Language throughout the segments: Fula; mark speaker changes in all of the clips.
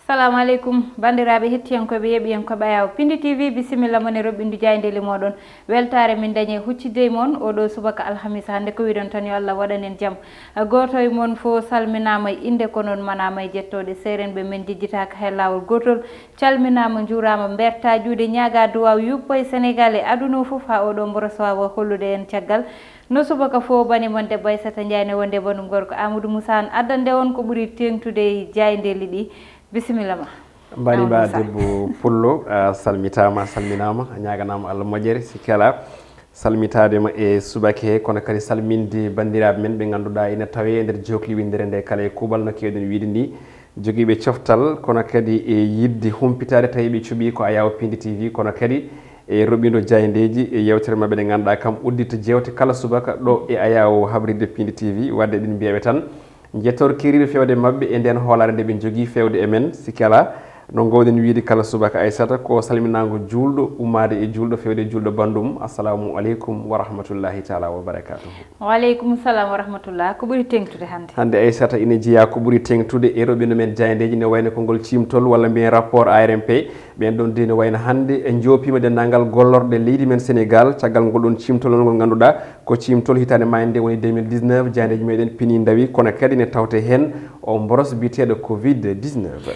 Speaker 1: Assalamu alaikum bandiraɓe hettiyankoɓe yeɓiyankoɓe ayaw Pindi TV bisimilla mone roɓɓindu jaydeli moɗon weltare min dañe huccidey mon oɗo subaka alhamisa hande ko wiɗon tan yo Allah waɗanen jaam goto e mon fo salminama inde ko noon manama e jettoɗe serenɓe men jejjitaka he lawol gotol calminama jurama berta juuɗe ñaaga duwaw yuppo e Sénégal e aduna foof ha oɗo mboroso wawa hollude en caggal no subaka fo bani mon debbo Aissata Ndiaye ne wonde banu gorko Amadou Moussa an addande on ko ɓuuri tengtude e jaydeli ɗi bisimilla ma
Speaker 2: mbani ba debbo pullo salmitama salminama ñaganama Allah moƴƴere sikala salmitadema e subake kono kadi salminde bandiraɓe men ɓe ganduɗa ina tawe e nder jokliwindere nde kala e kuuɓal no kewɗen wiide ni joguiɓe coftal kono kadi e yidde humpitade tawi ɓe cuuɓi ko Ayaw Pindi TV kono kadi e roɓindo jayndeji e yewtere mabɓe ɗe ganduɗa kam uddita jewte kala subaka ɗo e Ayaw Habridde Pindi TV wadde ɗin mbiyaɓe tan jettor kiriɗo fewde mabɓe e nden hoolare nde ɓe jogui fewde e men sikala no gowɗen wiide kala subaka Aissata ko salminago julɗo ummade e julɗo fewde julɗo bandum assalamu aleykum wa rahmatullahi taala wa barakatuhu
Speaker 1: waaleykum salam wa rahmatullah ko ɓuuri tengtude hande
Speaker 2: Aissata ina jeeya ko ɓuuri tengtude e roɓino men jayndeji ne wayno konngol cimtol walla mbiyen rapport ARMP ɓen ɗon de ne wayno hande e jopima dennangal gollorɗe leydi men Sénégal caggal ngol ɗon cimtol ngol ganduɗa ko cimtol hitande mayde woni 2019 jayndeji meɗen pini dawi kono kadi ne tawte hen o boros biteɗo Covid-19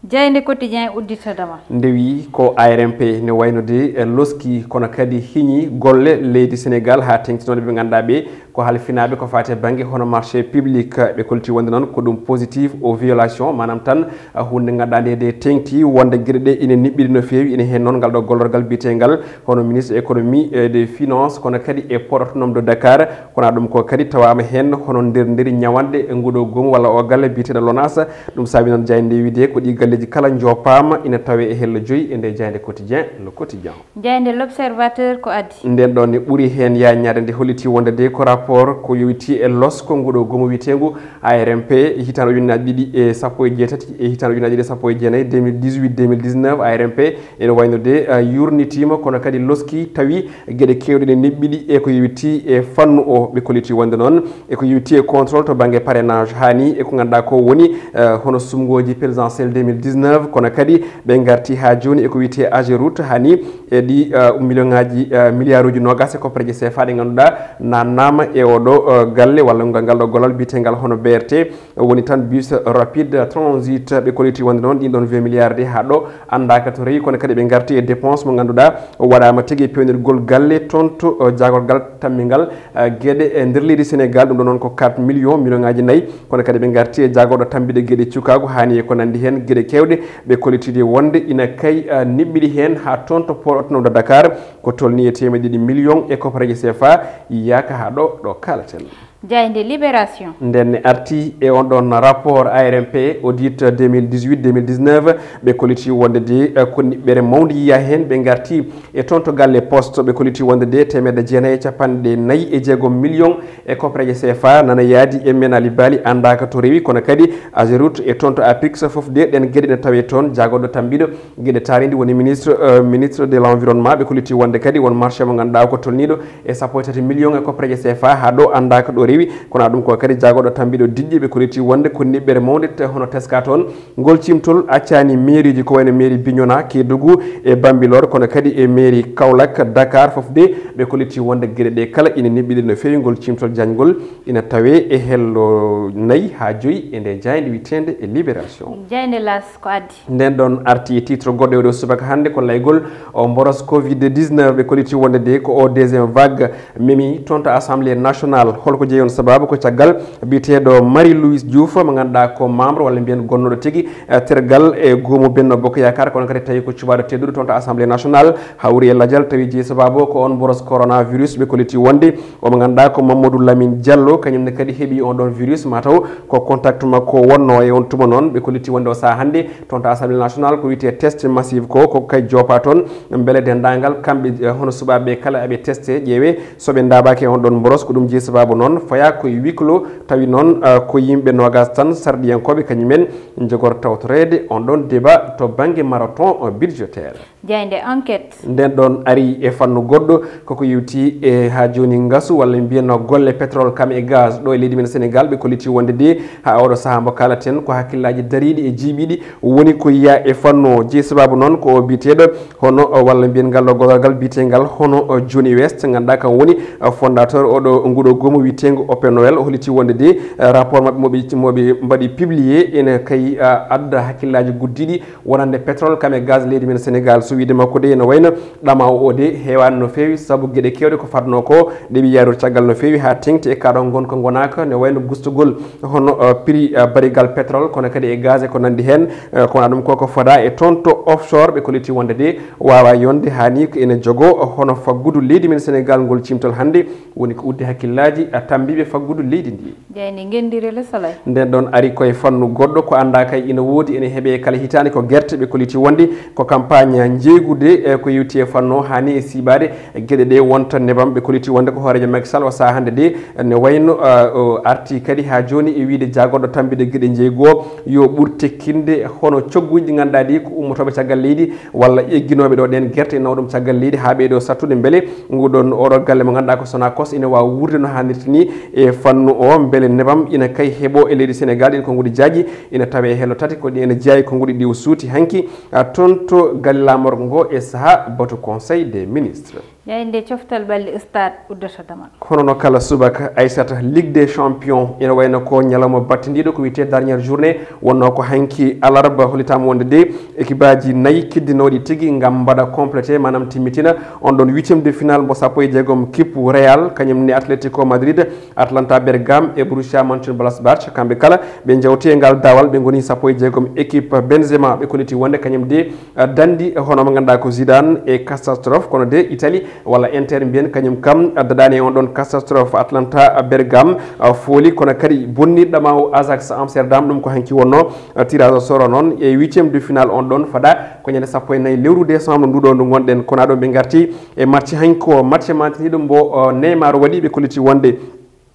Speaker 1: Jayde quotidien udditadama
Speaker 2: ndewi ko ARMP ne waynode loski kono kadi hiñi golle leydi Sénégal ha tengtinoɗe ɓe ganduɗa ɓe ko halfinaɓe ko fate banggue hono marché public ɓe kolti wonde noon ko ɗum positif aux violation manam tan hunde ganduɗa nde de tengti wonde gueɗe ɗe ina niɓɓiɗi no fewi ina hen noon ngal ɗo gollorgal bitegal hono ministre économie des finances kono kadi e port autonome de Dakar kono ɗum ko kadi tawama hen hono nder ñawande nguɗo gomu walla o galle biteɗo LONASE ɗum saabi noon jayde wiide ko ɗi galleji kala jopama ina tawe e hello joyi e nde jayde quotidien le quotidien
Speaker 1: jayde l'observateur ko addi
Speaker 2: nden ɗon ne ɓuuri hen yañade nde holliti wonde de ko rapport ko yowiti e losko nguɗo gomo witegu ARMP hitande ujunaji ɗiɗi e sappo e jeetati e hitande ujunaji ɗiɗi sappo e jeenayyi 2018 2019 ARMP ene waynode yurnitima kono kadi loski tawi gueɗe kewɗe ne niɓɓiɗi e ko yowiti e fannu o ɓe kolliti wonde noon e ko yowiti e contrôle to banggue parrainage hani e ko ganduɗa ko woni hono sumgoji présidentiel 2019 kono kadi ɓe garti ha joni eko wiyete AGEROUTE hani e ɗi million ngaji milliard uji nogas e koppareje CFA ɗe ganduɗa nannama e oɗo galle walla ngal ɗo gollal biyetegal hono BRT woni tan bus rapide transit ɓe kolliti wonde noon ɗin ɗon 20 milliard de ha ɗo andaka to rewi kono kadi ɓe garti e dépense mo ganduɗa waɗama tigui pewnirgol galle toon to jagorgal tammingal gueɗe e nder leydi Sénégal ɗum ɗo noon ko 4 million ngaji nayyi kono kadi ɓe garti e jagorɗo tambide gueɗe cukago hani e ko nandi hen gueɗe kewɗe ɓe kollitide wonde ina kay niɓɓiɗi hen ha toon to port autonome de Dakar ko tolni e 200 million e koppareje CFA yaka ha ɗo kalaten
Speaker 1: jayde libération
Speaker 2: nden ne arti e on ɗon rapport ARMP audit 2018-2019 ɓe kolliti wonde de ko niɓɓere mawde yiya hen ɓe garti e toon to galle poste ɓe kolliti wonde de 946 million e koppareje CFA nana yaadi e men Ali Bali andaka to rewi kono kadi AGEROUTE e toon to APIX foof de ɗen gueɗe ne tawe toon jagoɗo tambiɗo gueɗe taridi woni ministre de l'environnement ɓe kolliti wonde kadi won marché mo ganduɗa ko tolniɗo e 13 million e koppareje CFA ha ɗo andaka ɗo rewi kono ɗum ko kadi jagoɗo tambiɗo diƴƴi ɓe kolliti wonde ko niɓɓere mawde hono teska toon ngol cimtol accani mairie ji ko wayno mairie Bignona Kédougou e Bambilor kono kadi e mairie Kaolack Dakar foof de ɓe kolliti wonde gueɗe ɗe kala ina niɓɓiɗi no fewi ngol cimtol jañgol ina tawe e hello 4 ha 5 e nde jayde witende e libération
Speaker 1: jayde las ko addi
Speaker 2: nden ɗon arti e titre goɗɗo e ɗo subaka hande ko laygol o boros Covid-19 ɓe kolliti wonde de ko o deuxiéme vague memi toon to assemblée nationale holko jeeyon sababu ko caggal biteɗo Marie Louise Diouf mo ganduɗa ko membre walla mbiyen gonnoɗo tigui tergal e goomu Benno Bokk Yakar kono kadi tawi ko cubaɗo tedduɗo toon to assemblée nationale hawri e ladial tawi jeeyi sababu ko on boros coronavirus ɓe kolliti wonde omo ganduɗa ko Mamadou Lamine Diallo kañumne kadi heeɓi on ɗon virus mataw ko contact makko wonno e on tuma noon ɓe kolliti wonde o saaha hande toon to assemblée nationale ko wiyete test massive ko kay jopa toon beele dendagal kamɓe hono suɓaɓe kala eɓe testé ƴeewe soɓe dabaki on ɗon boros ko ɗum jeeyi sababu noon faya koye wiklo tawi noon ko yimɓe nogas tan sarɗiyankoɓe kañumen jogor tawtorede on ɗon débat to banggue marathon budgétaire
Speaker 1: jeyde enquête
Speaker 2: nden ɗon ari e fannu goɗɗo koko yewti e ha joni gasu walla mbiyano golle pétrole kam e gaz ɗo e leydi men Sénégal ɓe kolliti wonde de ha oɗo saaha mo kalaten ko hakkillaji dariɗi e jiiɓiɗi woni ko yiya e fannu jeeyi sababu noon ko biteɗo hono walla mbiyen ngal ɗo goɗorgal bitegal hono Johnny West ganduɗa kam woni fondateur oɗo nguɗo gomo witego Open Noël o holliti wonde de rapport mabɓe moɓe mbaɗi publié ene kay adda hakkillaji guddiɗi wonande pétrole kam e gaz leydi men Sénégal so wiide makko de ene wayno ɗama o de hewani no fewi saabu gueɗe kewɗe ko fatno ko ɗeɓi yarude caggal no fewi ha tengti e kaɗo gonka gonaka ne wayno gustugol hono prix barigal pétrole kono kadi e gaz e ko nandi hen kono ɗum koko fada e toon to offshore ɓe kolliti wonde de wawa yonde hani ko ene jogo hono faggudu leydi men Sénégal ngol cimtol hande woni ko uddi hakkillaji tambiɓe faggudu leydi ndi
Speaker 1: jeyni gendiri le soleil
Speaker 2: nden ɗon ari koye fannu goɗɗo ko anda kay ina woodi ene heeɓe kala hitande ko guerte ɓe kolliti wonde ko campagne jeegude ko yewti e fanno hani e sibade gueɗe ɗe wonta nebam ɓe kolliti wonde ko hoorejo Macky Sall o saha hande de ne wayno arti kadi ha joni e wiide jagoɗo tambide gueɗe jeeygu o yo ɓuur tekkinde hono cogguji ɗi ganduɗa ɗi ko ummotoɓe caggal leydi walla egginoɓe ɗo ɗen guerte nawa ɗum caggal leydi ha ɓeɗo sattude beele nguɗon oɗo galle mo ganduɗa ko Sonacos ina wawa wurde no hannirta ni e fannu o beele nebam ina kay heeɓo e leydi Sénégal ɗin konguɗi jaaji ina tawe hello tati ko ene jeeyi konguɗi ɗi o suuti hanki toon to galle lamorgo ngo e saaha bato conseil des ministres
Speaker 1: yayde coftal balli stade uddata damal
Speaker 2: hono no kala subaka Aissata Ligue des champions ene wayno ko ñalawma battidiɗo ko wiyete dernière journée wonno ko hanki alarba hollitama wonde de équipe aji nayyi kiddinoɗi tigui gam mbaɗa complété manam timmitina on ɗon 8e de finale mo sappo e jeegom kippu Real kañumne Atlético Madrid Atlanta Bergame e Borussia Mönchengladbach kamɓe kala ɓe jewti e ngal dawal ɓe goni sappo e jeegom équipe Benzema ɓe kolliti wonde kañum de dandi hono mo ganduɗa ko Zidane e catastrophe kono de Italie walla Inter mbiyen kañum kam addadani on ɗon catastrophe Atlanta Bergame fooli kono kadi bonniɗɗama o Ajax Amsterdam ɗum ko hanki wonno tirage au sort noon e 8e de finale on ɗon faɗa ko ñande sappo e nayyi lewru décembre nduɗo ndu gonɗen kono aɗo ɓe garti e match hanki ko match mantiniɗo mbo Neymar waɗi ɓe kolliti wonde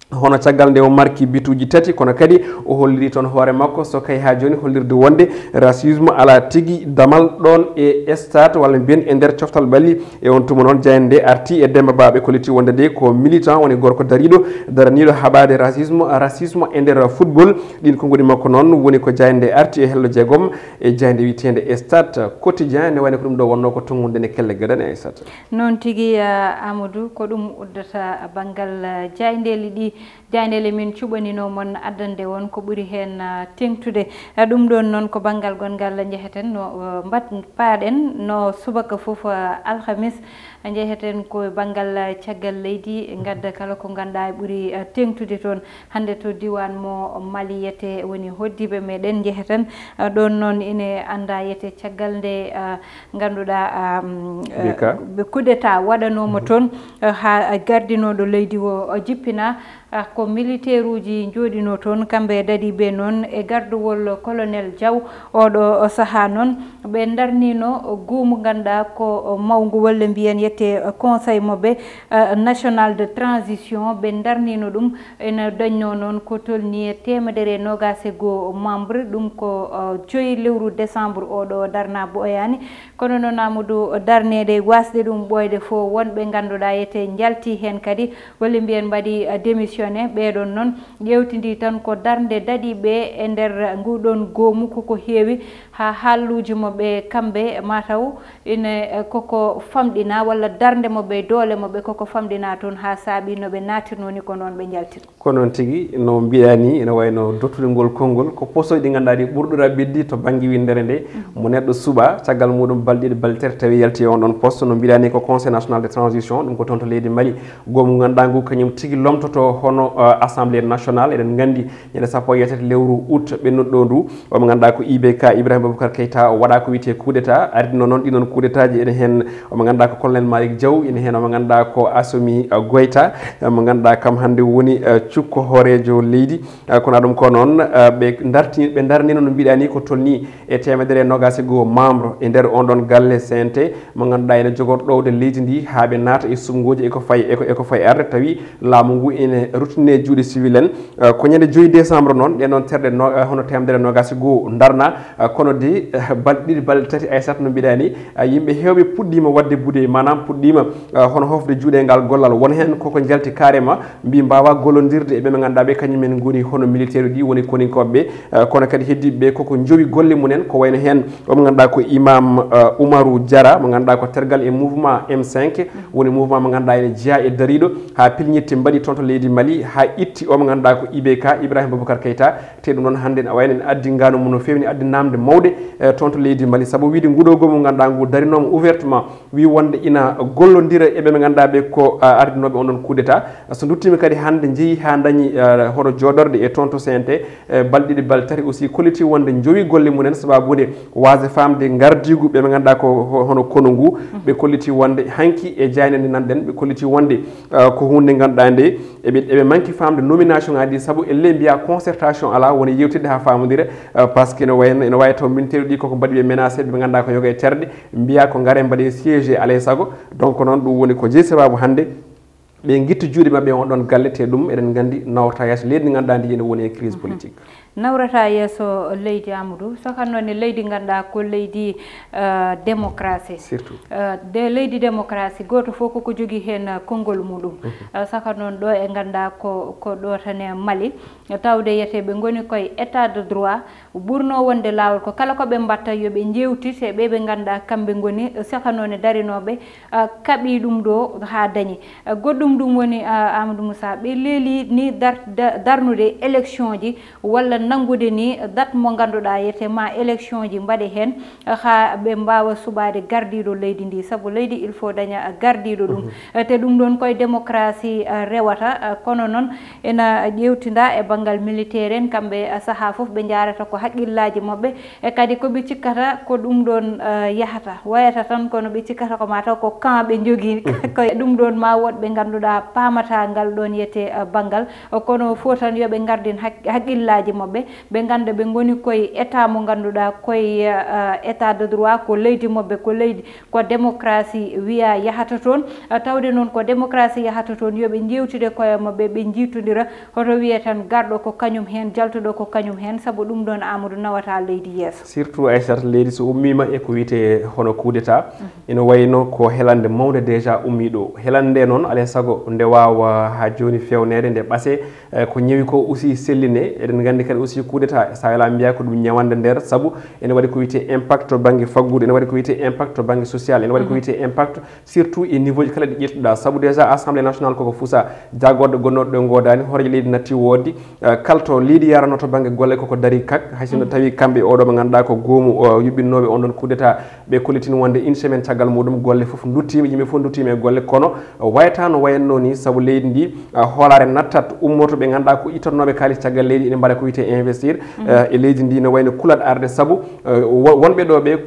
Speaker 2: hono caggal nde o marki bituji tati kono kadi o holliri toon hoore makko so kay ha joni hollirde wonde racisme ala tigui damal ɗon e stade walla mbiyen e nder coftal balli e on tuma noon jayande arti e Demba Ba ɓe kolliti wonde de ko militant woni gorko dariɗo daraniɗo haɓade racisme e nder football ɗin konguɗi makko noon woni ko jayande arti e hello jeegom e jayande witende e stade quotidien ne wayno ko ɗum ɗo wonno ko tongude ne kelle gaɗane e Aissata
Speaker 1: noon tigui Amadou ko ɗum uddata banggal jayndeli ɗi jayndele min cuɓanino mon addande won ko ɓuuri hen tengtude ɗum ɗon noon ko banggal gongal jeheten no paaɗen no subaka foof alhamis jeheten ko banggal caggal leydi gadda kala ko ganduɗa ɓuuri tengtude toon hande to diwan mo Mali yete woni hoddiɓe meɗen jeheten ɗon noon ine anda yete caggal nde ganduɗa coup d'état waɗanoma toon ha gardinoɗo leydi o jippina ko militaire uji joɗino toon kamɓe dadiɓe noon e garduwol colonel Diaw oɗo saaha noon ɓe darnino guumu ganduɗa ko mawgu walla mbiyen yette conseil moɓe national de transition ɓe darnino ɗum ene dañno noon ko tolni 120 membre ɗum ko 5 lewru décembre oɗo darna ɓoyani kono noon Amadou darnede wasde ɗum ɓoyde fo wonɓe ganduɗa yette jalti hen kadi walla mbiyen mbaɗi démission ɓeɗon noon ƴewtidi tan ko darde dadiɓe e nder nguɗon goomu koko heewi ha halluji moɓe kamɓe mataw ine koko famɗina walla darde moɓe doole moɓe koko famɗina toon ha saabi noɓe natirnoni ko noon ɓe jaltiri
Speaker 2: ko noon tigui no mbiɗani ene wayno dottude ngol konngol ko postoji ɗi ganduɗa ɗi ɓurɗora ɓeddi to banggue windere nde mo neɗɗo suuɓa caggal muɗum balɗiɗe baltere tawi yalti on ɗon poste no mbiɗani ko conseil national de transition ɗum ko toon to leydi Mali goomu ganduɗa ngu kañum tigui lomtoto hono assemblée nationale eɗen gandi ñande sappo e yetete lewru août ɓennuɗo ndu omo ganduɗa ko IBK Ibrahima Boubacar Keita o waɗa ko wiyete coup d'état ardino noon ɗinon coup d'état ji ene hen omo ganduɗa ko colonel Malick Diaw ene hen omo ganduɗa ko Assimi Goïta mo ganduɗa kam hande woni cukko hoorejo leydi kono ɗum ko noon ɓe darnino no mbiɗani ko tolni e 120 membre e nder on ɗon galle CNT mo ganduɗa ene jogorɗowde leydi ndi ha ɓe naata e sumgoji eko fay arde tawi laamu ngu ene rutini tinne juuɗe civil en ko ñande 2 décembre noon ɗen noon terɗe hono temedere nogasi goo darna kono de balɗe ɗiɗi balɗe tati aysata no mbiɗani yimɓe hewɓe puɗɗima wadde buude manam puɗɗima hono hofde juuɗe ngal gollal won hen koko jalti carrément mbi mbawa gollodirde e ɓe ɓe ganduɗa ɓe kañumen goni hono militaire ɗi woni koninkoɓeɓe kono kadi heddiɓeɓe koko jowi golle mumen ko wayno hen omo ganduɗa ko imam Oumarou Diarra mo ganduɗa ko tergal e mouvement M5 woni mouvement mo ganduɗa ene jeeya e dariɗo ha pilñitte mbaɗi toon to leydi Mali ha itti omo ganduɗa ko IBK Ibrahima Boubacar Keita te ɗum noon hande wayno ne addi ngano mum no fewi ne addi namde mawɗe toon to leydi Mali saabu wiide nguɗogo mo ganduɗa ngu darinoma ouvertement wi wonde ina gollodira e ɓe ɓe ganduɗa ɓe ko ardinoɓe on ɗon coup d'état so duttimi kadi hande jeeyi ha dañi hoto jodorde e toon to CNT balɗe ɗiɗi balɗe tati aussi kolliti wonde jowi golle mumen sababude wasde famde gardigu ɓe ɓe ganduɗa ko hono kono ngu ɓe kolliti wonde hanki e jayne nde nanɗen ɓe kolliti wonde ko hunde ganduɗa nde eɓe manki famde nomination ngaji saabu elle mbiya concertation ala woni yewtidde ha famodira par ce que ene wawi taw militaire ɗi koko mbaɗi ɓe menacé ɓe ganduɗa ko yoga e terɗe mbiya ko gaare mbaɗe siégé alay saago donc noon ɗum woni ko jeeyi sababu hande ɓe guitta juuɗe mabɓe on ɗon galle te ɗum eɗen gandi nawta yesso leydi ndi ganduɗa ndi ene woni e crise politique
Speaker 1: nawrata yesso leydi Amadou sakannone leydi ganduɗa ko leydi démocratie
Speaker 2: surtout
Speaker 1: de leydi démocratie goto fof koko jogui hen konngol muɗum saka noon ɗo e ganduɗa ko ɗo tan e Mali tawde yeteɓe goni koye état de droit ɓurno wonde lawol ko kala koɓe mbatta yoɓe jewtit e ɓe ɓe ganduɗa kamɓe goni sakanone darinoɓe kaaɓi ɗum ɗo ha dañi goɗɗum ɗum woni Amadou Moussa ɓe leeli ni darnude élection ji walla nangude ni date mo ganduɗa yete ma élection ji mbaɗe hen ha ɓe mbawa suɓade gardiɗo leydi ndi saabu leydi il faut daña gardiɗo ɗum te ɗum ɗon koye démocratie rewata kono noon ena ƴewtinda e banggal militaire en kamɓe saaha foof ɓe jarata ko haqqillaji mabɓe e kadi koɓe cikkata ko ɗum ɗon yahata wayata tan kono ɓe cikkata ko mataw ko camp ɓe jogui ko ɗum ɗon ma woɗɓe ganduɗa pamata ngal ɗon yete banggal kono fo tan yoɓe gardin haqqillaji mabɓe ɓe ganda ɓe goni koye état mo ganduɗa koye état de droit ko leydi mabɓe ko leydi ko démocratie wiya yahata toon tawde noon ko démocratie yahata toon yoɓe jewtide koye mabɓe ɓe jiitodira hoto wiye tan garɗo ko kañum hen jaltuɗo ko kañum hen saabu ɗum ɗon Amadou nawata leydi yesso
Speaker 2: surtout Aissata leydi so ummima e ko wiyete hono coup d'état ina wayno ko helande mawde déjà ummi ɗo helande noon alay saago nde wawa ha joni fewnede nde ɓaase ko ñawi ko aussi selline eɗen gandi kadi aussi coup d'état sa wela mbiya ko ɗum ñawande nder saabu ene waɗi ko wiyete impact to banggue faggude ene waɗi ko wiyete impact to banggue social ene waɗi ko wiyete impact surtout e niveau ji kala ɗi ƴettuɗa saabu déjà assemblée nationale koko fuusa jagorɗo gonnoɗo ɗo godani horeje leydi natti woddi kala to leydi yarano to banggue golle koko dari kak haysono tawi kamɓe oɗo ɓe ganduɗa ko goomu yuɓɓinnoɓe on ɗon coup d'état ɓe kollitini wonde une semaine caggal muɗum golle foof duttima yimɓe foof duttima e golle kono wayata no wayanno ni saabu leydi ndi hoolare nattat ummoto ɓe ganduɗa ko ittannoɓe kalis caggal leydi ene mbaɗa ko wiyete investir e leydi ndi no wayno kulat arde saabu wonɓe ɗo ɓe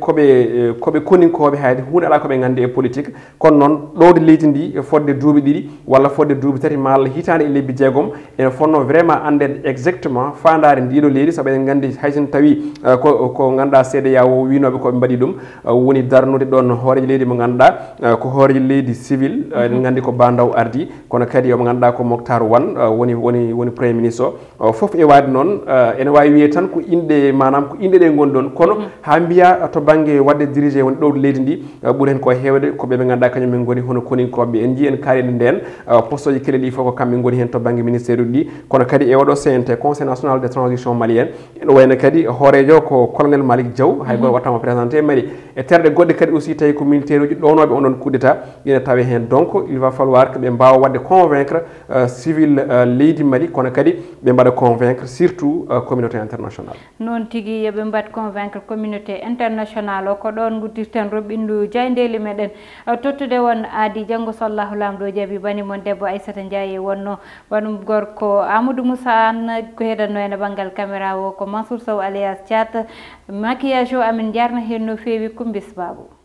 Speaker 2: koɓe koninkoɓe hayde hunde ala koɓe gandi e politique kono noon ɗowde leydi ndi fodde duuɓi ɗiɗi walla fodde duuɓi tati ma Allah hitande e lebbi jeegom ene fonno vraiment andede exactement fandare ndiɗo leydi saabu eɗen gandi hayso tawi ko ganduɗa CEDEAO o winoɓe koɓe mbaɗi ɗum woni darnude ɗon hooreji leydi mo ganduɗa ko hooreji leydi civil eɗen gandi ko bandaw ardi kono kadi omo ganduɗa ko Moctar Wane woni premier ministre o foof e wade noon ene wawi wiye tan ko inɗe manam ko inɗe ɗe goni ɗon kono ha mbiya to banggue wadde dirigé woni ɗowde leydi ndi ɓuuri hen ko hewde ko ɓe ganduɗa kañumen goni hono koninkoɓe en jii en kaalide nden poste ji kele ɗi fof ko kamɓe goni hen to banggue ministére uji ɗi kono kadi e oɗo CNT conseil national de transition malien ene wayno kadi hoorejo ko colonel Malick Diaw hay goto wattama présenté mari e terɗe goɗɗe kadi aussi tawi ko militaire uji ɗownoɓe on ɗon coup d'état ina tawe hen donc il va falloir que ɓe mbawa wadde convaincre civil leydi Mali kono kadi ɓe mbaɗa convaincre surtout communauté internationale
Speaker 1: noon tigui yooɓe mbat convaincre communauté internationale o ko ɗon guddirten roɓɓindu jayndeli meɗen tottude won aadi janggo so Allahu lamɗo jaaɓi bani moon debbo Aissata Ndiaye wonno banum gorko Amadou Moussa an ko heɗanno ene banggal caméra o ko Mansour Sow alias Thiat maquillage o amin jarna hen no fewi Kumbis Babou.